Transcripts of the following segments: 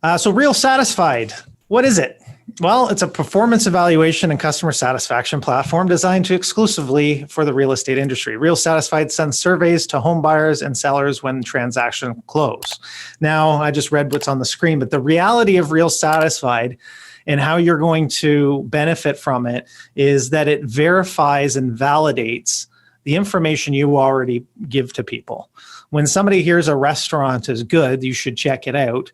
So RealSatisfied, what is it? Well, it's a performance evaluation and customer satisfaction platform designed to exclusively for the real estate industry. RealSatisfied sends surveys to home buyers and sellers when transactions close. Now, I just read what's on the screen, but the reality of RealSatisfied and how you're going to benefit from it is that it verifies and validates the information you already give to people. When somebody hears a restaurant is good, you should check it out.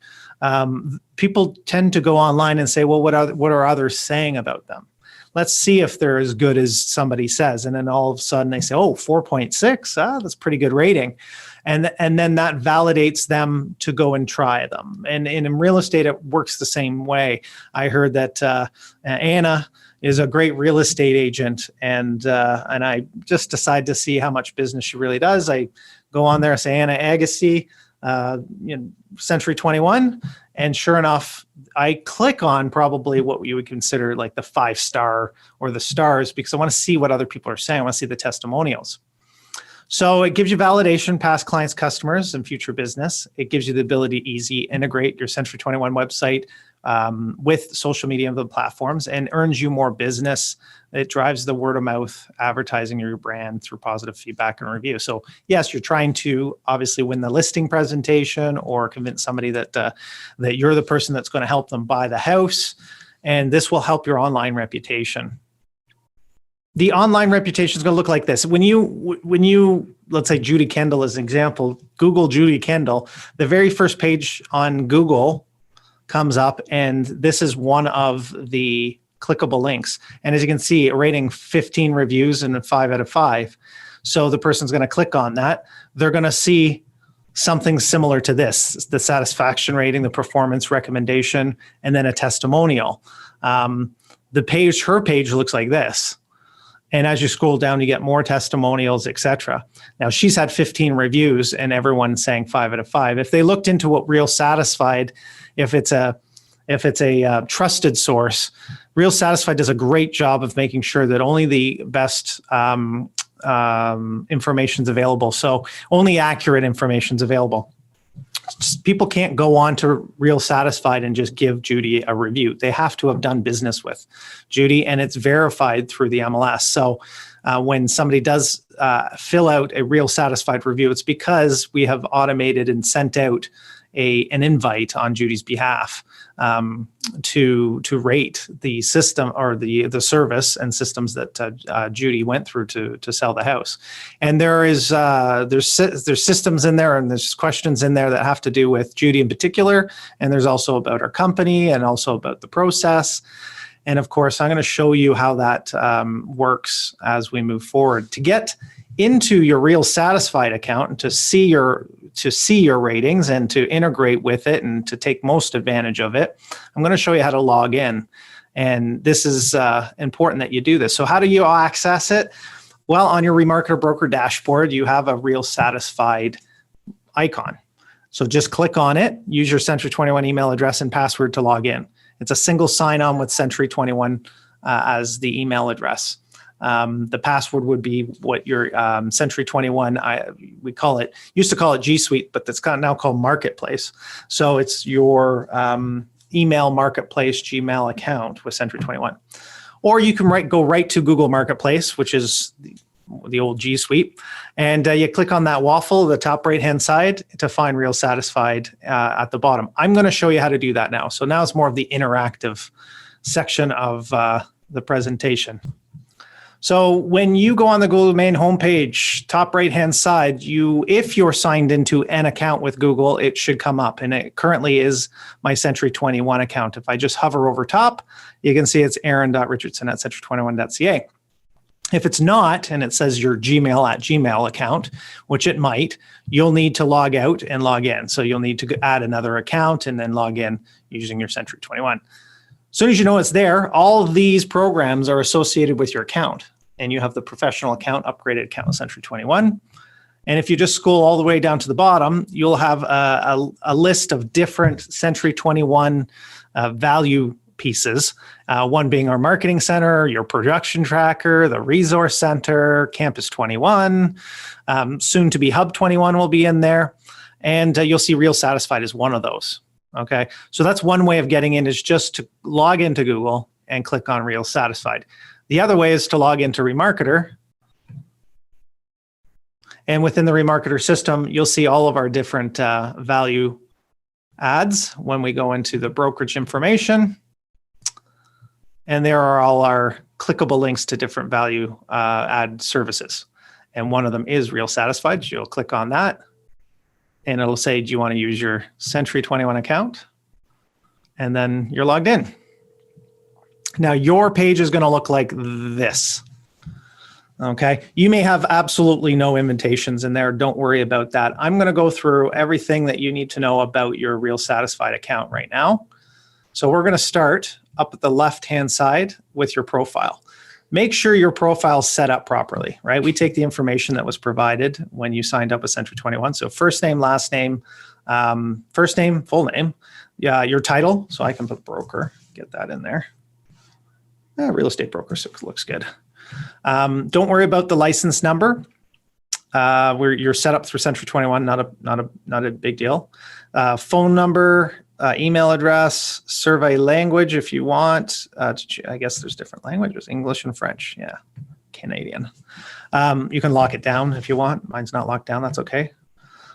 People tend to go online and say, well, what are others saying about them? Let's see if they're as good as somebody says. And then all of a sudden they say, oh, 4.6, that's pretty good rating. And then that validates them to go and try them. And in real estate, it works the same way. I heard that Anna is a great real estate agent, and I just decide to see how much business she really does. I go on there and say, Anna Agassi, Century 21, and sure enough, I click on probably what you would consider like the 5-star or the stars, because I want to see what other people are saying. I want to see the testimonials. So it gives you validation, past clients, customers, and future business. It gives you the ability to easy integrate your Century 21 website with social media and the platforms, and earns you more business. It drives the word of mouth advertising your brand through positive feedback and review. So yes, you're trying to obviously win the listing presentation or convince somebody that that you're the person that's going to help them buy the house, and this will help your online reputation. The online reputation is going to look like this. When you, let's say Judy Kendall as an example, Google Judy Kendall, the very first page on Google comes up, and this is one of the clickable links. And as you can see, rating 15 reviews and a 5 out of 5. So the person's going to click on that. They're going to see something similar to this, the satisfaction rating, the performance recommendation, and then a testimonial. Her page looks like this. And as you scroll down, you get more testimonials, etc. Now, she's had 15 reviews and everyone's saying 5 out of 5. If they looked into what RealSatisfied, if it's a trusted source, RealSatisfied does a great job of making sure that only the best information is available. So only accurate information is available. People can't go on to RealSatisfied and just give Judy a review. They have to have done business with Judy, and it's verified through the MLS. So when somebody does fill out a RealSatisfied review, it's because we have automated and sent out an invite on Judy's behalf to rate the system or the service and systems that Judy went through to sell the house. And there's systems in there, and there's questions in there that have to do with Judy in particular, and there's also about our company and also about the process. And of course, I'm going to show you how that works as we move forward. To get into your RealSatisfied account and to see your ratings and to integrate with it and to take most advantage of it, I'm going to show you how to log in. And this is important that you do this. So how do you access it? Well, on your Remarketer Broker dashboard, you have a RealSatisfied icon. So just click on it, use your Century 21 email address and password to log in. It's a single sign-on with Century 21 as the email address. The password would be what your Century 21, used to call it G Suite, but that's now called Marketplace. So it's your email Marketplace Gmail account with Century 21. Or you can go right to Google Marketplace, which is the old G Suite, and you click on that waffle, the top right-hand side, to find RealSatisfied at the bottom. I'm going to show you how to do that now. So now it's more of the interactive section of the presentation. So when you go on the Google main homepage, top right-hand side, if you're signed into an account with Google, it should come up. And it currently is my Century 21 account. If I just hover over top, you can see it's Eryn.Richardson@century21.ca. If it's not, and it says your Gmail account, which it might, you'll need to log out and log in. So you'll need to add another account and then log in using your Century 21. As soon as you know it's there, all of these programs are associated with your account. And you have the professional account, upgraded account with Century 21. And if you just scroll all the way down to the bottom, you'll have a list of different Century 21 value pieces, one being our marketing center, your production tracker, the resource center, Campus 21, soon to be Hub 21 will be in there. And you'll see RealSatisfied is one of those. Okay, so that's one way of getting in, is just to log into Google and click on RealSatisfied. The other way is to log into Remarketer. And within the Remarketer system, you'll see all of our different value ads when we go into the brokerage information. And there are all our clickable links to different value add services. And one of them is RealSatisfied. So you'll click on that and it'll say, do you want to use your Century 21 account? And then you're logged in. Now your page is going to look like this. Okay, you may have absolutely no invitations in there. Don't worry about that. I'm going to go through everything that you need to know about your RealSatisfied account right now. So we're going to start up at the left-hand side with your profile. Make sure your profile is set up properly, right? We take the information that was provided when you signed up with Century 21. So first name, last name, first name, full name, your title. So I can put broker, get that in there. Real estate broker, so it looks good. Don't worry about the license number. You're set up through Century 21, not a big deal. Phone number, email address, survey language if you want. I guess there's different languages, English and French. Yeah, Canadian. You can lock it down if you want. Mine's not locked down. That's okay.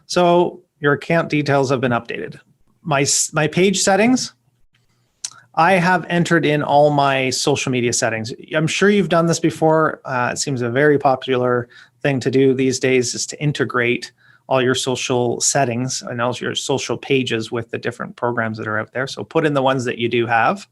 So your account details have been updated. My page settings. I have entered in all my social media settings. I'm sure you've done this before. It seems a very popular thing to do these days, is to integrate all your social settings and all your social pages with the different programs that are out there. So put in the ones that you do have.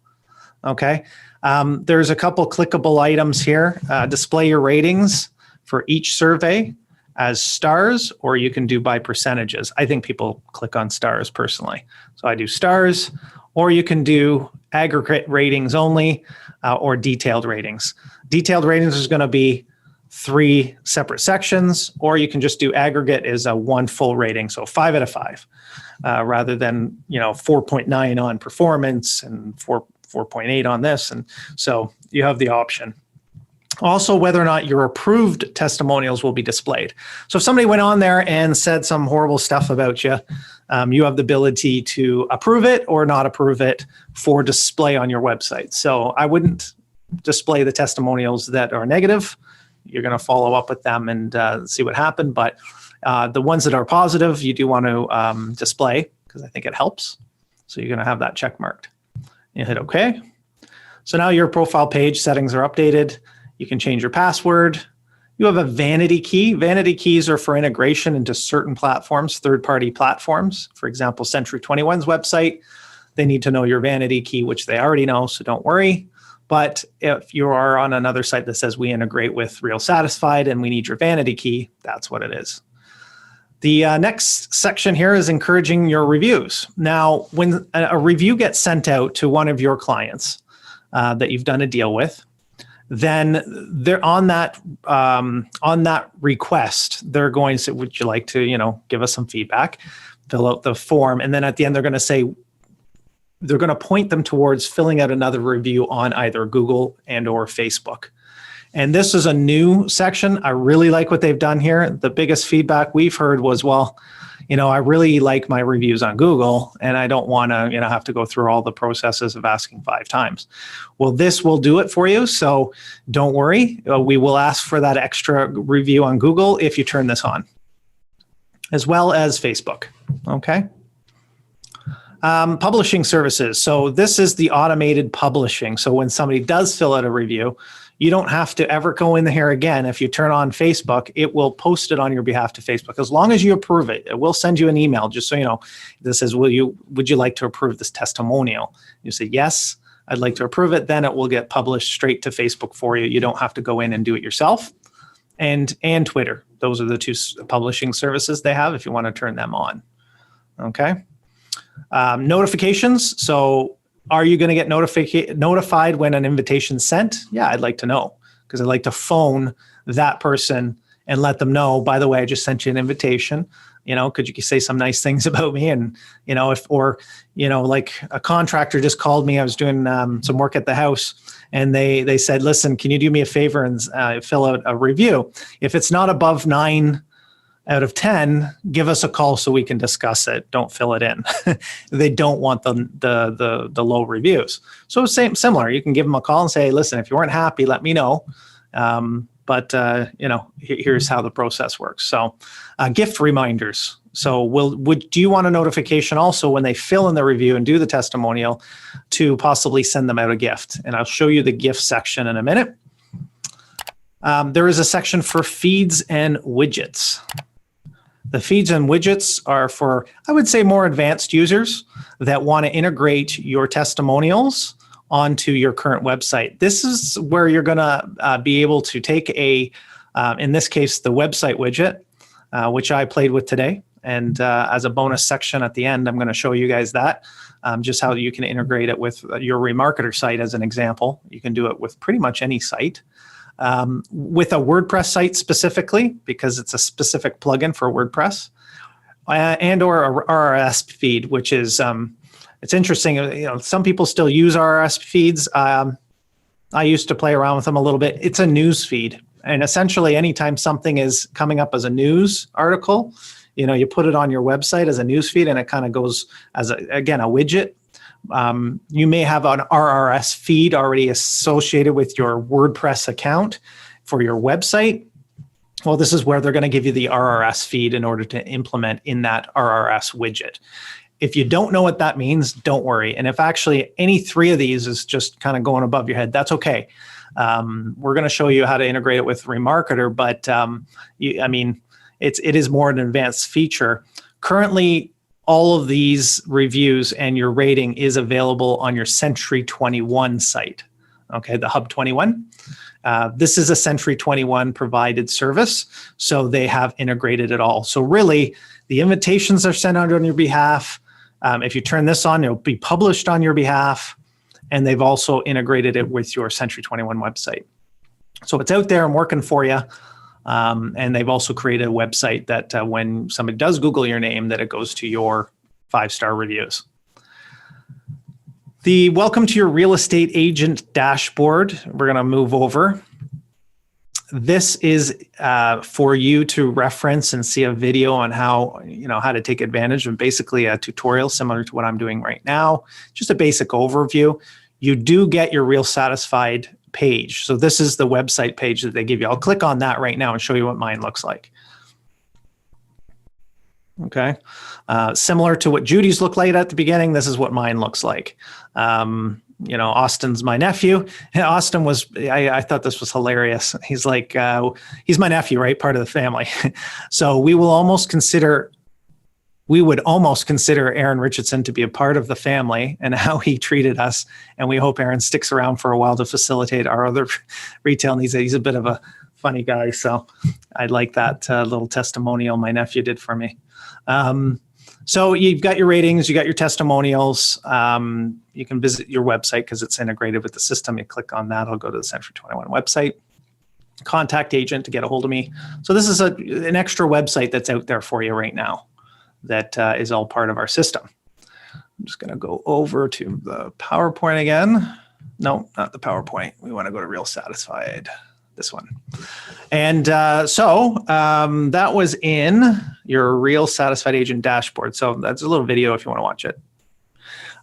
Okay. There's a couple clickable items here. Display your ratings for each survey as stars, or you can do by percentages. I think people click on stars personally. So I do stars, or you can do aggregate ratings only, or detailed ratings. Detailed ratings is going to be 3 separate sections, or you can just do aggregate as a 1 full rating, so 5 out of 5, rather than 4.9 on performance and 4.8 on this, and so you have the option. Also, whether or not your approved testimonials will be displayed. So if somebody went on there and said some horrible stuff about you, you have the ability to approve it or not approve it for display on your website. So I wouldn't display the testimonials that are negative. You're going to follow up with them and see what happened. But the ones that are positive, you do want to display, because I think it helps. So you're going to have that check marked. You hit OK. So now your profile page settings are updated. You can change your password. You have a vanity key. Vanity keys are for integration into certain platforms, third-party platforms. For example, Century 21's website, they need to know your vanity key, which they already know, so don't worry. But if you are on another site that says we integrate with RealSatisfied and we need your vanity key, that's what it is. The next section here is encouraging your reviews. Now, when a review gets sent out to one of your clients that you've done a deal with, then they're on that request, they're going to say, would you like to, give us some feedback, fill out the form. And then at the end, they're going to say, they're going to point them towards filling out another review on either Google and or Facebook. And this is a new section. I really like what they've done here. The biggest feedback we've heard was, well, I really like my reviews on Google and I don't want to, have to go through all the processes of asking 5 times. Well, this will do it for you. So don't worry. We will ask for that extra review on Google if you turn this on, as well as Facebook. Okay. Publishing services. So this is the automated publishing. So when somebody does fill out a review, you don't have to ever go in here again. If you turn on Facebook, it will post it on your behalf to Facebook. As long as you approve it, it will send you an email just so you know. This says, would you like to approve this testimonial? You say, yes, I'd like to approve it. Then it will get published straight to Facebook for you. You don't have to go in and do it yourself. And Twitter. Those are the 2 publishing services they have if you want to turn them on. Okay. Notifications. So are you going to get notified when an invitation's sent? Yeah, I'd like to know, because I'd like to phone that person and let them know, by the way, I just sent you an invitation. Could you say some nice things about me? And, like a contractor just called me. I was doing some work at the house and they said, listen, can you do me a favor and fill out a review? If it's not above 9 out of 10 give us a call so we can discuss it. Don't fill it in. They don't want the low reviews. So similar, you can give them a call and say, listen, if you weren't happy, let me know. But here's how the process works. So gift reminders. So do you want a notification also when they fill in the review and do the testimonial to possibly send them out a gift? And I'll show you the gift section in a minute. There is a section for feeds and widgets. The feeds and widgets are for, I would say, more advanced users that want to integrate your testimonials onto your current website. This is where you're going to be able to take in this case, the website widget, which I played with today. And as a bonus section at the end, I'm going to show you guys that, just how you can integrate it with your remarketer site as an example. You can do it with pretty much any site. With a WordPress site specifically, because it's a specific plugin for WordPress, and or a RSS feed, which is, it's interesting. Some people still use RSS feeds. I used to play around with them a little bit. It's a news feed. And essentially, anytime something is coming up as a news article, you put it on your website as a news feed, and it kind of goes as, a widget. You may have an RSS feed already associated with your WordPress account for your website. Well, this is where they're going to give you the RSS feed in order to implement in that RSS widget. If you don't know what that means, don't worry. And if actually any three of these is just kind of going above your head, that's okay. We're going to show you how to integrate it with Remarketer, but it is more an advanced feature. Currently, all of these reviews and your rating is available on your Century 21 site, okay, the Hub 21. This is a Century 21 provided service, so they have integrated it all. So really, the invitations are sent out on your behalf. If you turn this on, it'll be published on your behalf, and they've also integrated it with your Century 21 website. So it's out there and working for you. And they've also created a website that when somebody does Google your name, that it goes to your 5-star reviews. The Welcome to Your Real Estate Agent dashboard, we're going to move over. This is for you to reference and see a video on how to take advantage of basically a tutorial similar to what I'm doing right now. Just a basic overview. You do get your RealSatisfied page. So this is the website page that they give you. I'll click on that right now and show you what mine looks like. Okay. Similar to what Judy's looked like at the beginning, this is what mine looks like. Austin's my nephew. Austin was, I thought this was hilarious. He's like, he's my nephew, right? Part of the family. So we would almost consider Eryn Richardson to be a part of the family and how he treated us. And we hope Eryn sticks around for a while to facilitate our other retail needs. He's a bit of a funny guy. So I like that little testimonial my nephew did for me. So you've got your ratings, you got your testimonials. You can visit your website because it's integrated with the system. You click on that, I'll go to the Century 21 website. Contact agent to get a hold of me. So this is an extra website that's out there for you right now that is all part of our system. I'm just going to go over to the PowerPoint again. No, not the PowerPoint. We want to go to RealSatisfied. This one. And that was in your RealSatisfied Agent dashboard. So that's a little video if you want to watch it.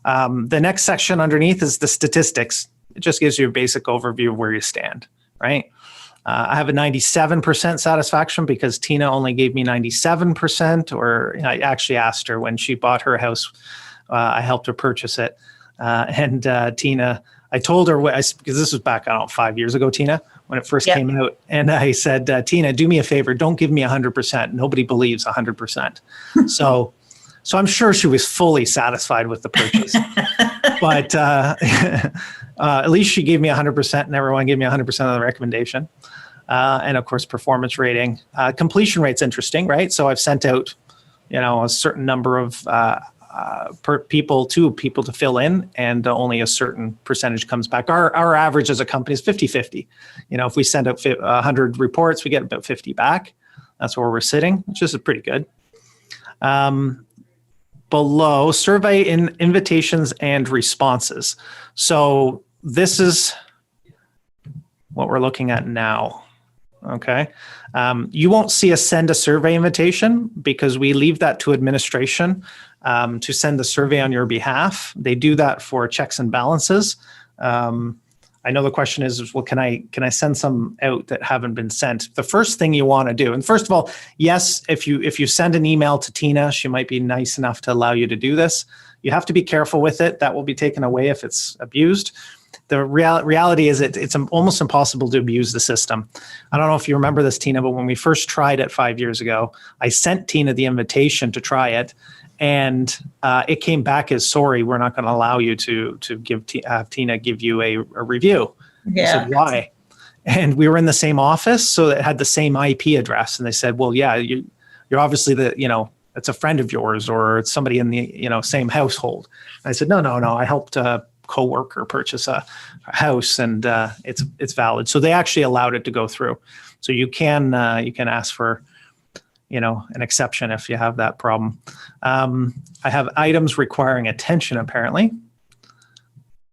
The next section underneath is the statistics. It just gives you a basic overview of where you stand, right? I have a 97% satisfaction because Tina only gave me 97%, or I actually asked her when she bought her house. I helped her purchase it. Tina, I told her, because this was back, 5 years ago, Tina, when it first came out. And I said, Tina, do me a favor. Don't give me 100%. Nobody believes 100%. So I'm sure she was fully satisfied with the purchase. But at least she gave me 100%, and everyone gave me 100% of the recommendation. And of course, performance rating. Completion rate's interesting, right? So I've sent out, a certain number of people to fill in, and only a certain percentage comes back. Our average as a company is 50-50. If we send out 100 reports, we get about 50 back. That's where we're sitting, which is pretty good. Below, survey invitations and responses. So this is what we're looking at now. Okay. You won't see us send a survey invitation because we leave that to administration to send the survey on your behalf. They do that for checks and balances. I know the question is, well, can I send some out that haven't been sent? The first thing you want to do, and first of all, yes, if you send an email to Tina, she might be nice enough to allow you to do this. You have to be careful with it. That will be taken away if it's abused. The reality is it's almost impossible to abuse the system. I don't know if you remember this, Tina, but when we first tried it 5 years ago, I sent Tina the invitation to try it, and it came back as, sorry, we're not going to allow you to have Tina give you a review. Yeah. I said, why? And we were in the same office, so it had the same IP address. And they said, well, yeah, you're obviously it's a friend of yours or it's somebody in the same household. And I said, no, I helped a coworker purchase a house, and it's valid. So they actually allowed it to go through. So you can ask for an exception if you have that problem. I have items requiring attention apparently.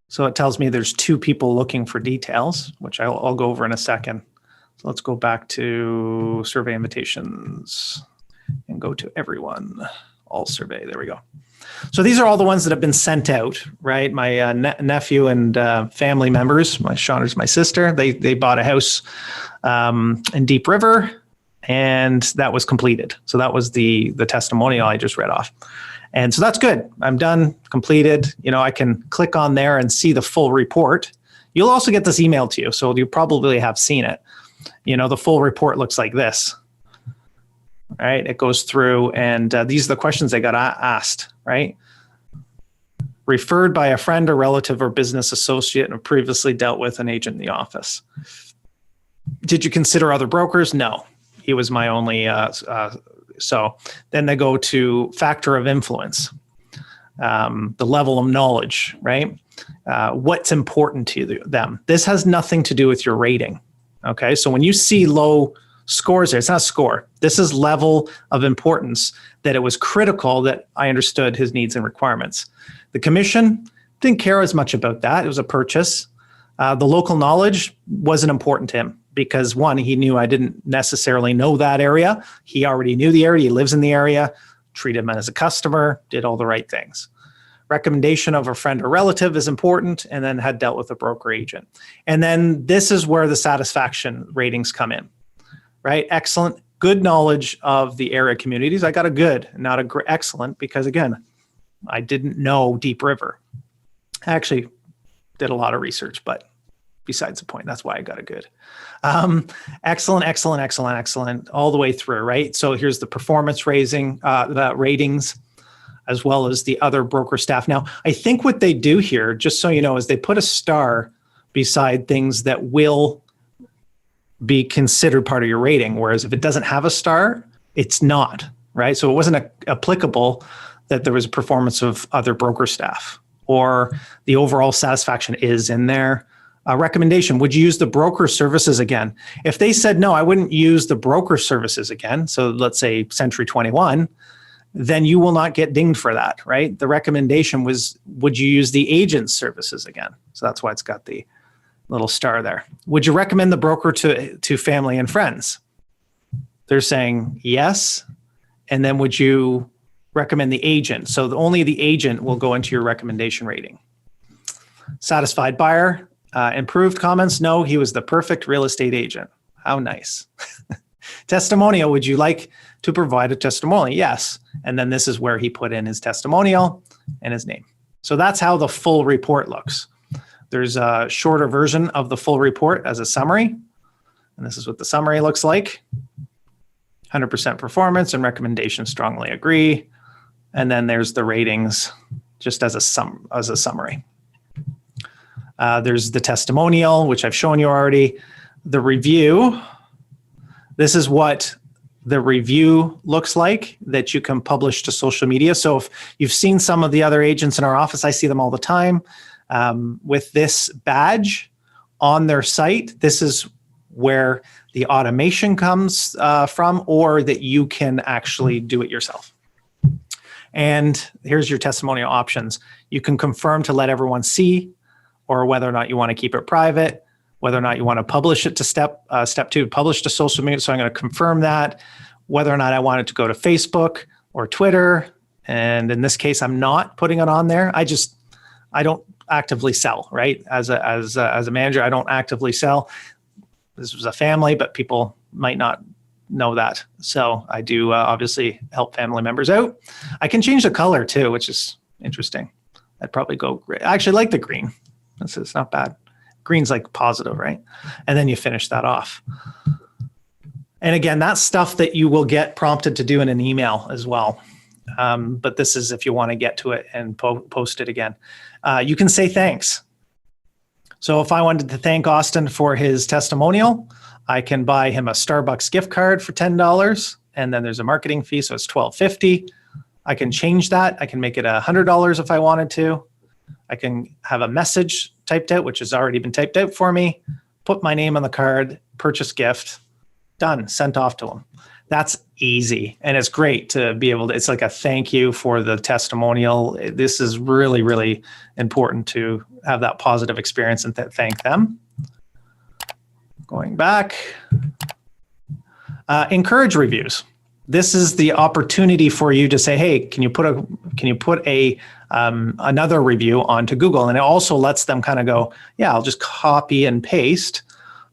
So it tells me there's 2 people looking for details, which I'll go over in a second. So let's go back to survey invitations and go to everyone, all survey. There we go. So these are all the ones that have been sent out, right? My nephew and family members, my Shauna's my sister, they bought a house in Deep River, and that was completed. So that was the testimonial I just read off. And so that's good. I'm done, completed. I can click on there and see the full report. You'll also get this email to you, so you probably have seen it. The full report looks like this. All right, it goes through, and these are the questions they got asked, right? Referred by a friend or relative or business associate and previously dealt with an agent in the office. Did you consider other brokers? No, he was my only. So then they go to factor of influence, the level of knowledge, right? What's important to them. This has nothing to do with your rating, okay? So when you see low scores there, it's not a score. This is level of importance, that it was critical that I understood his needs and requirements. The commission didn't care as much about that. It was a purchase. The local knowledge wasn't important to him because, one, he knew I didn't necessarily know that area. He already knew the area. He lives in the area, treated him as a customer, did all the right things. Recommendation of a friend or relative is important, and then had dealt with a broker agent. And then this is where the satisfaction ratings come in. Right? Excellent, good knowledge of the area communities. I got a good, not a excellent, because again, I didn't know Deep River. I actually did a lot of research, but besides the point, that's why I got a good. Excellent, all the way through, right? So here's the performance the ratings, as well as the other broker staff. Now, I think what they do here, just so you know, is they put a star beside things that will be considered part of your rating. Whereas if it doesn't have a star, it's not, right? So it wasn't applicable that there was a performance of other broker staff, or the overall satisfaction is in there. A recommendation, would you use the broker services again? If they said, no, I wouldn't use the broker services again, so let's say Century 21, then you will not get dinged for that, right? The recommendation was, would you use the agent's services again? So that's why it's got the little star there. Would you recommend the broker to family and friends? They're saying yes. And then would you recommend the agent? So only the agent will go into your recommendation rating. Satisfied buyer, improved comments. No, he was the perfect real estate agent. How nice. Testimonial, would you like to provide a testimonial? Yes. And then this is where he put in his testimonial and his name. So that's how the full report looks. There's a shorter version of the full report as a summary. And this is what the summary looks like. 100% performance and recommendation strongly agree. And then there's the ratings just as a summary. There's the testimonial, which I've shown you already. The review. This is what the review looks like that you can publish to social media. So if you've seen some of the other agents in our office, I see them all the time. With this badge on their site, this is where the automation comes from, or that you can actually do it yourself. And here's your testimonial options. You can confirm to let everyone see, or whether or not you want to keep it private. whether or not you want to publish it to step 2, publish to social media. So I'm going to confirm that, whether or not I want it to go to Facebook or Twitter. And in this case, I'm not putting it on there. I don't actively sell, right? As a manager, I don't actively sell. This was a family, but people might not know that. So I do obviously help family members out. I can change the color too, which is interesting. I'd probably go gray. I actually like the green. This is not bad. Green's like positive, right? And then you finish that off. And again, that's stuff that you will get prompted to do in an email as well. But this is if you want to get to it and post it again. You can say thanks. So if I wanted to thank Austin for his testimonial, I can buy him a Starbucks gift card for $10, and then there's a marketing fee, so it's $12.50. I can change that. I can make it $100 if I wanted to. I can have a message typed out, which has already been typed out for me, put my name on the card, purchase gift, done, sent off to him. That's easy. And it's great to be able to, it's like a thank you for the testimonial. This is really, really important to have that positive experience and thank them. Going back, encourage reviews. This is the opportunity for you to say, hey, can you put another review onto Google? And it also lets them kind of go, yeah, I'll just copy and paste.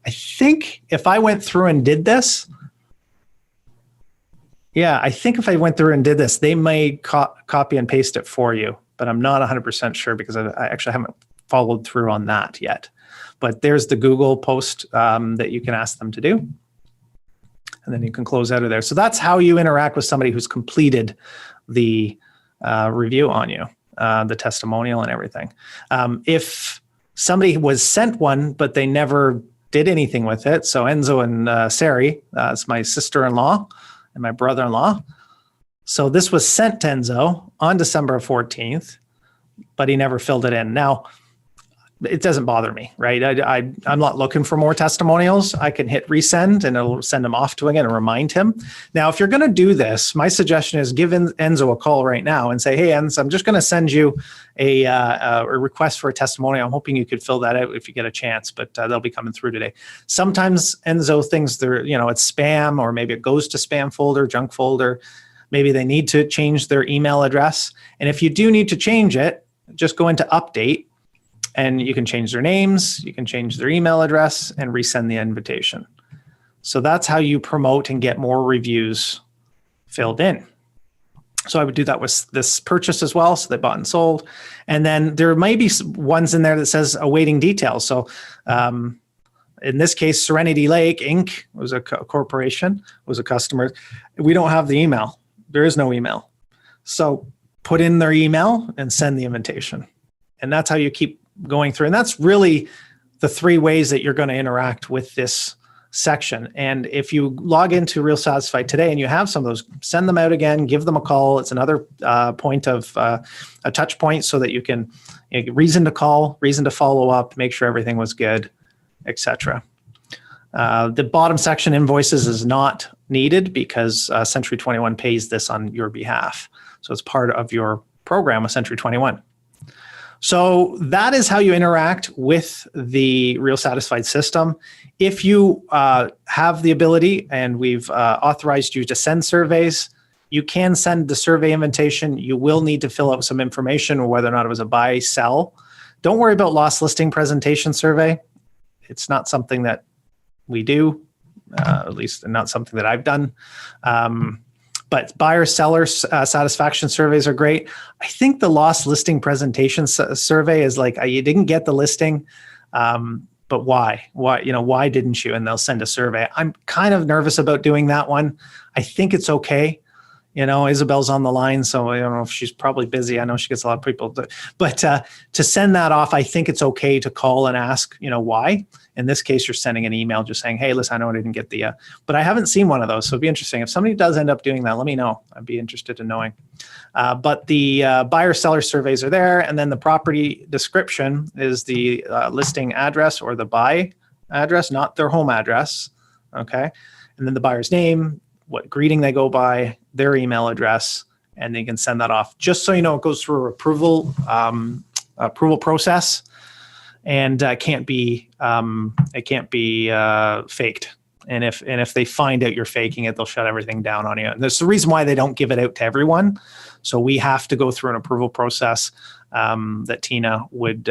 I think if I went through and did this, they may copy and paste it for you, but I'm not 100% sure because I actually haven't followed through on that yet. But there's the Google post that you can ask them to do. And then you can close out of there. So that's how you interact with somebody who's completed the review on you, the testimonial and everything. If somebody was sent one, but they never did anything with it. So Enzo and Sari, it's my sister-in-law and my brother-in-law. So this was sent to Enzo on December 14th, but he never filled it in. Now, it doesn't bother me, right? I'm not looking for more testimonials. I can hit resend and it'll send them off to again and remind him. Now, if you're going to do this, my suggestion is give Enzo a call right now and say, hey, Enzo, I'm just going to send you a request for a testimonial. I'm hoping you could fill that out if you get a chance, but they'll be coming through today. Sometimes Enzo thinks it's spam, or maybe it goes to spam folder, junk folder. Maybe they need to change their email address. And if you do need to change it, just go into update. And you can change their names, you can change their email address and resend the invitation. So that's how you promote and get more reviews filled in. So I would do that with this purchase as well. So they bought and sold. And then there might be ones in there that says awaiting details. So in this case, Serenity Lake Inc. was a corporation, was a customer. We don't have the email. There is no email. So put in their email and send the invitation. And that's how you keep going through. And that's really the 3 ways that you're going to interact with this section. And if you log into RealSatisfied today and you have some of those, send them out again, give them a call. It's another point of a touch point so that you can reason to call, reason to follow up, make sure everything was good, etc. The bottom section, invoices, is not needed because Century 21 pays this on your behalf. So it's part of your program with Century 21. So that is how you interact with the RealSatisfied system. If you have the ability, and we've authorized you to send surveys, you can send the survey invitation. You will need to fill out some information, whether or not it was a buy, sell. Don't worry about lost listing presentation survey. It's not something that we do, at least not something that I've done. But buyer seller satisfaction surveys are great. I think the lost listing presentation survey is like, you didn't get the listing, but why? Why didn't you? And they'll send a survey. I'm kind of nervous about doing that one. I think it's okay. Isabel's on the line, so I don't know if she's probably busy. I know she gets a lot of people, but to send that off, I think it's okay to call and ask, why. In this case, you're sending an email just saying, hey, listen, I know I didn't get the, but I haven't seen one of those. So it'd be interesting. If somebody does end up doing that, let me know. I'd be interested in knowing. But the buyer seller surveys are there. And then the property description is the listing address or the buy address, not their home address. Okay. And then the buyer's name, what greeting they go by, their email address, and they can send that off. Just so you know, it goes through approval process. and it can't be faked. And if they find out you're faking it, they'll shut everything down on you. And that's the reason why they don't give it out to everyone. So we have to go through an approval process that Tina would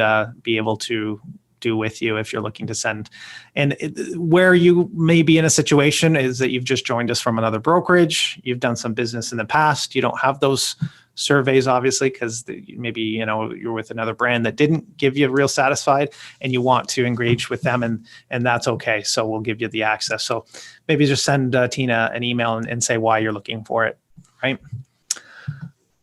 be able to do with you if you're looking to send. And where you may be in a situation is that you've just joined us from another brokerage. You've done some business in the past. You don't have those surveys, obviously, because maybe you're with another brand that didn't give you RealSatisfied, and you want to engage with them, and that's okay. So we'll give you the access. So maybe just send Tina an email and say why you're looking for it, right?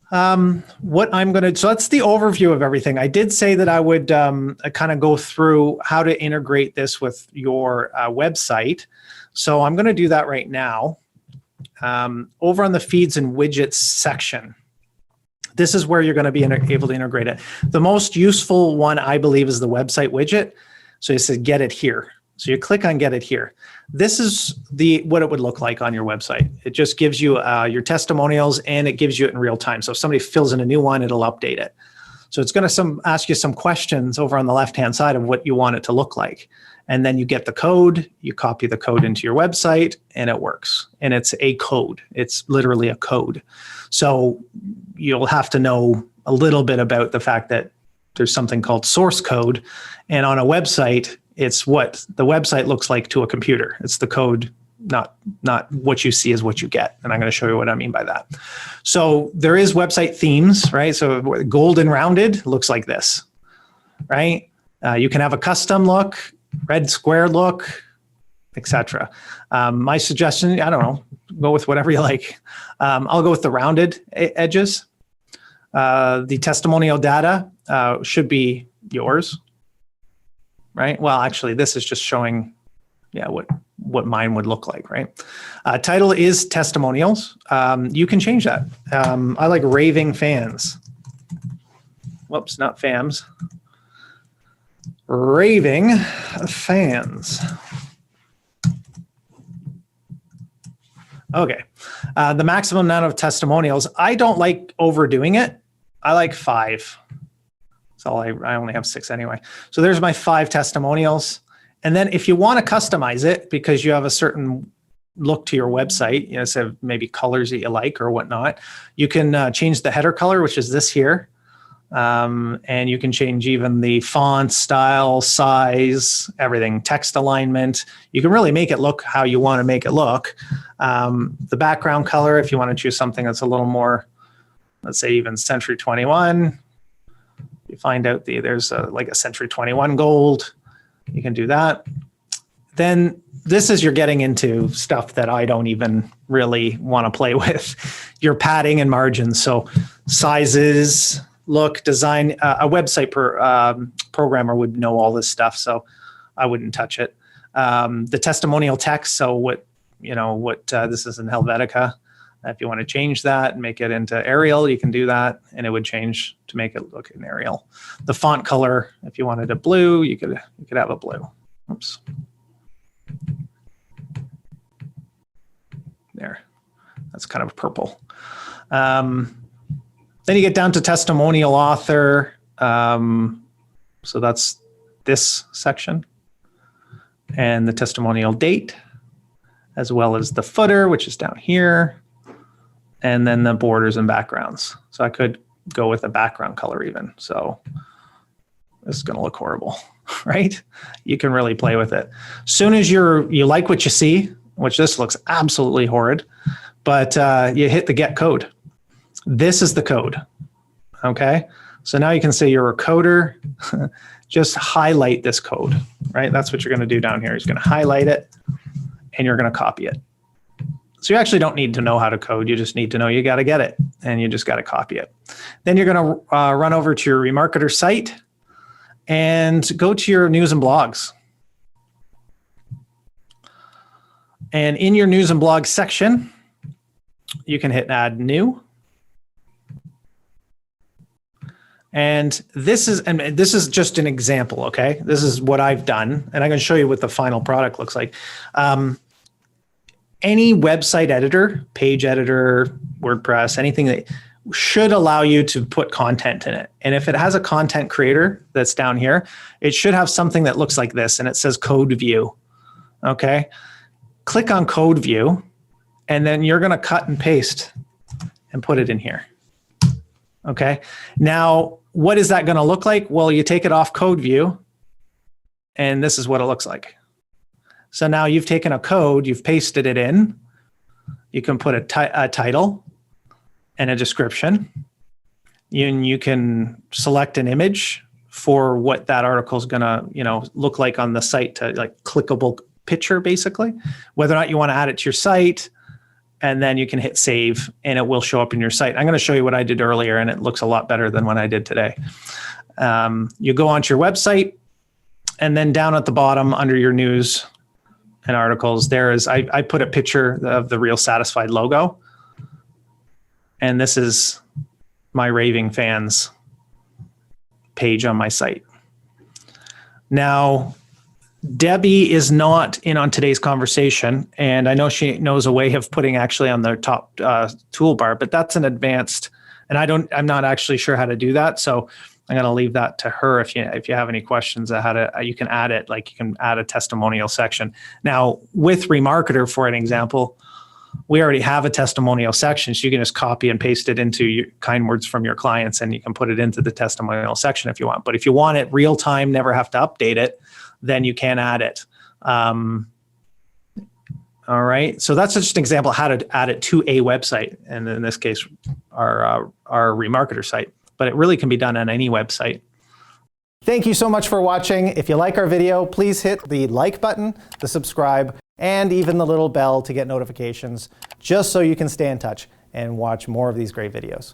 So that's the overview of everything. I did say that I would kind of go through how to integrate this with your website. So I'm going to do that right now. Over on the feeds and widgets section, this is where you're going to be able to integrate it. The most useful one, I believe, is the website widget. So you said get it here. So you click on get it here. This is what it would look like on your website. It just gives you your testimonials, and it gives you it in real time. So if somebody fills in a new one, it'll update it. So it's going to ask you some questions over on the left-hand side of what you want it to look like. And then you get the code, you copy the code into your website, and it works. And it's a code. It's literally a code. So you'll have to know a little bit about the fact that there's something called source code. And on a website, it's what the website looks like to a computer. It's the code, not what you see is what you get. And I'm going to show you what I mean by that. So there is website themes, right? So golden rounded looks like this, right? You can have a custom look, red square look, etc. My suggestion, I don't know, go with whatever you like. I'll go with the rounded edges. The testimonial data should be yours, right? Well, actually, this is just showing, what mine would look like, right? Title is testimonials. You can change that. I like raving fans. Whoops, not fams. Raving fans. Okay. The maximum amount of testimonials. I don't like overdoing it. I like 5. So I only have 6 anyway. So there's my 5 testimonials. And then if you want to customize it because you have a certain look to your website, so maybe colors that you like or whatnot, you can change the header color, which is this here. And you can change even the font, style, size, everything, text alignment. You can really make it look how you want to make it look. The background color, if you want to choose something that's a little more, let's say even Century 21, you find out there's like a Century 21 gold. You can do that. Then this is you're getting into stuff that I don't even really want to play with. Your padding and margins. So sizes, look, design. A website programmer would know all this stuff, so I wouldn't touch it. The testimonial text. So what this is in Helvetica. If you want to change that and make it into Arial, you can do that, and it would change to make it look in Arial. The font color, if you wanted a blue, you could have a blue. Oops. There, that's kind of purple. Then you get down to testimonial author. So that's this section, and the testimonial date, as well as the footer, which is down here, and then the borders and backgrounds. So I could go with a background color even. So this is going to look horrible, right? You can really play with it. Soon as you like what you see, which this looks absolutely horrid, but you hit the get code. This is the code, okay? So now you can say you're a coder. Just highlight this code, right? That's what you're going to do down here. You're going to highlight it, and you're going to copy it. So you actually don't need to know how to code. You just need to know you got to get it, and you just got to copy it. Then you're going to run over to your remarketer site and go to your news and blogs. And in your news and blogs section, you can hit add new. And this is just an example, okay? This is what I've done, and I'm going to show you what the final product looks like. Any website editor, page editor, WordPress, anything that should allow you to put content in it. And if it has a content creator that's down here, it should have something that looks like this, and it says code view. Okay. Click on code view, and then you're going to cut and paste and put it in here. Okay. Now, what is that going to look like? Well, you take it off code view, and this is what it looks like. So now you've taken a code, you've pasted it in. You can put a title and a description. You can select an image for what that article is going to, look like on the site, to like clickable picture, basically, whether or not you want to add it to your site, and then you can hit save and it will show up in your site. I'm going to show you what I did earlier, and it looks a lot better than what I did today. You go onto your website, and then down at the bottom under your news and articles, I put a picture of the RealSatisfied logo. And this is my raving fans page on my site. Now, Debbie is not in on today's conversation, and I know she knows a way of putting actually on the top toolbar, but that's an advanced, and I'm not actually sure how to do that. So I'm going to leave that to her. If you have any questions on how to, you can add it, like you can add a testimonial section. Now with Remarketer, for an example, we already have a testimonial section, so you can just copy and paste it into your kind words from your clients, and you can put it into the testimonial section if you want. But if you want it real time, never have to update it, then you can add it. All right, so that's just an example of how to add it to a website, and in this case, our Remarketer site. But it really can be done on any website. Thank you so much for watching. If you like our video, please hit the like button, the subscribe, and even the little bell to get notifications, just so you can stay in touch and watch more of these great videos.